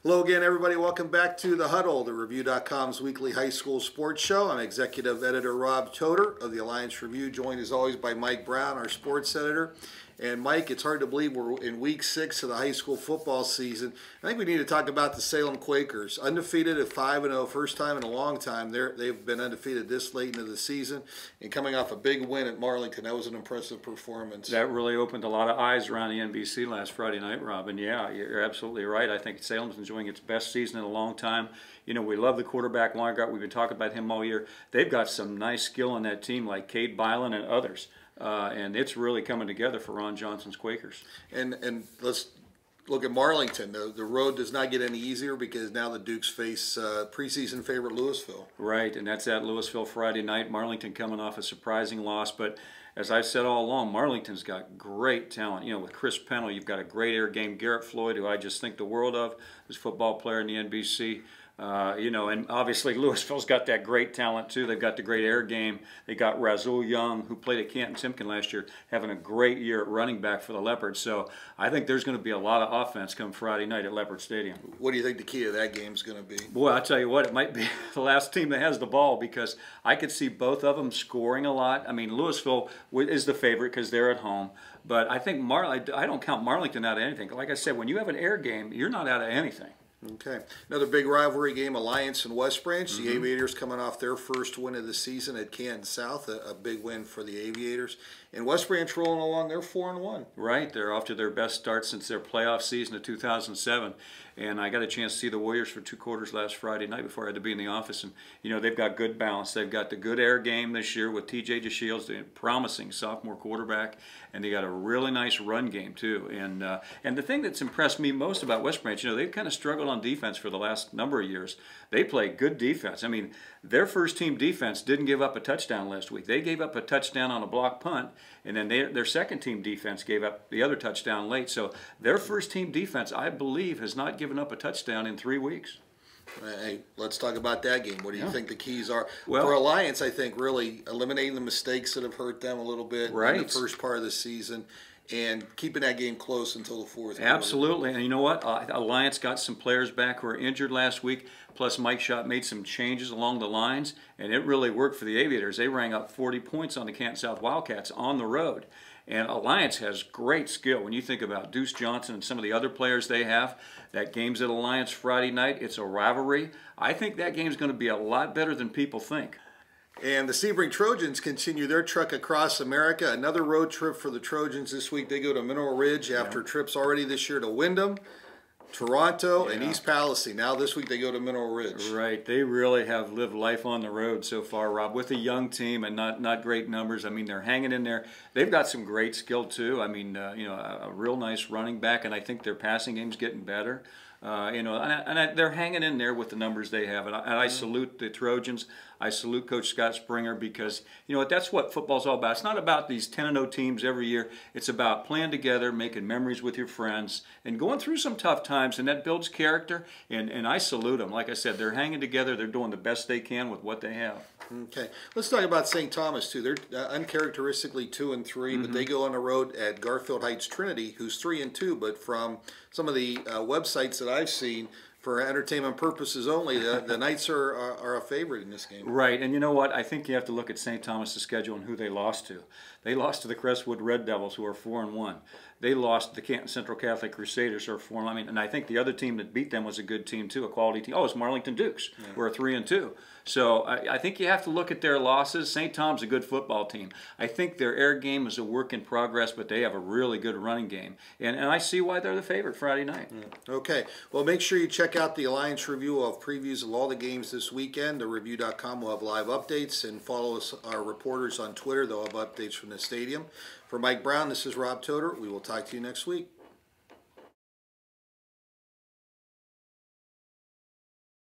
Hello again, everybody. Welcome back to the Huddle, the Review.com's weekly high school sports show. I'm Executive Editor Rob Toder of the Alliance Review, joined as always by Mike Brown, our sports editor. And Mike, it's hard to believe we're in week 6 of the high school football season. I think we need to talk about the Salem Quakers. Undefeated at 5-0, first time in a long time. They've been undefeated this late into the season. And coming off a big win at Marlington, that was an impressive performance. That really opened a lot of eyes around the NBC last Friday night, Rob. And yeah, you're absolutely right. I think Salem's enjoying its best season in a long time. You know, we love the quarterback, Weingart. We've been talking about him all year. They've got some nice skill on that team, like Cade Byland and others. And it's really coming together for Ron Johnson's Quakers. And let's look at Marlington. The road does not get any easier because now the Dukes face preseason favorite Louisville. Right, and that's at Louisville Friday night. Marlington coming off a surprising loss, but as I've said all along, Marlington's got great talent. You know, with Chris Pennell, you've got a great air game. Garrett Floyd, who I just think the world of, who's a football player in the NBC. You know, and obviously Louisville's got that great talent too. They've got the great air game. They got Razul Young, who played at Canton-Timken last year, having a great year at running back for the Leopards. So I think there's going to be a lot of offense come Friday night at Leopard Stadium. What do you think the key to that game is going to be? Boy, I'll tell you what, it might be the last team that has the ball because I could see both of them scoring a lot. I mean, Louisville is the favorite because they're at home. But I think I don't count Marlington out of anything. Like I said, when you have an air game, you're not out of anything. Okay. Another big rivalry game, Alliance and West Branch. The Aviators coming off their first win of the season at Canton South, a big win for the Aviators. And West Branch rolling along, they're 4-1. Right, they're off to their best start since their playoff season of 2007. And I got a chance to see the Warriors for 2 quarters last Friday night before I had to be in the office. And, you know, they've got good balance. They've got the good air game this year with T.J. DeShields, the promising sophomore quarterback. And they got a really nice run game, too. And the thing that's impressed me most about West Branch, you know, they've kind of struggled on defense for the last number of years. They play good defense. I mean, their first-team defense didn't give up a touchdown last week. They gave up a touchdown on a block punt, and then their second-team defense gave up the other touchdown late. So their first-team defense, I believe, has not given up a touchdown in 3 weeks. Hey, let's talk about that game. What do you think the keys are? Well, for Alliance, I think really eliminating the mistakes that have hurt them a little bit in the first part of the season and keeping that game close until the fourth quarter. Absolutely. And you know what? Alliance got some players back who were injured last week, plus Mike Schott made some changes along the lines, and it really worked for the Aviators. They rang up 40 points on the Canton South Wildcats on the road. And Alliance has great skill. When you think about Deuce Johnson and some of the other players they have, that game's at Alliance Friday night. It's a rivalry. I think that game's going to be a lot better than people think. And the Sebring Trojans continue their trek across America. Another road trip for the Trojans this week. They go to Mineral Ridge after trips already this year to Wyndham, Toronto, and East Palestine. Now this week they go to Mineral Ridge. Right. They really have lived life on the road so far, Rob, with a young team and not great numbers. I mean, they're hanging in there. They've got some great skill, too. I mean, you know, a real nice running back, and I think their passing game's getting better. You know, they're hanging in there with the numbers they have. And I salute the Trojans. I salute Coach Scott Springer because, you know, that's what football's all about. It's not about these 10-0 teams every year. It's about playing together, making memories with your friends, and going through some tough times, and that builds character. And I salute them. Like I said, they're hanging together. They're doing the best they can with what they have. Okay. Let's talk about St. Thomas, too. They're uncharacteristically 2-3, but they go on the road at Garfield Heights Trinity, who's 3-2, but from some of the websites that I've seen, for entertainment purposes only, the Knights are a favorite in this game. Right, and you know what? I think you have to look at St. Thomas' schedule and who they lost to. They lost to the Crestwood Red Devils, who are 4-1. They lost to the Canton Central Catholic Crusaders, who are 4-1. I mean, and I think the other team that beat them was a good team too, a quality team. Oh, it's Marlington Dukes, who are 3-2. So I think you have to look at their losses. St. Tom's a good football team. I think their air game is a work in progress, but they have a really good running game. And I see why they're the favorite Friday night. Okay. Well, make sure you check out the Alliance Review of previews of all the games this weekend. The Review.com will have live updates, and follow us, our reporters on Twitter. They'll have updates from the stadium. For Mike Brown, this is Rob Toder. We will talk to you next week.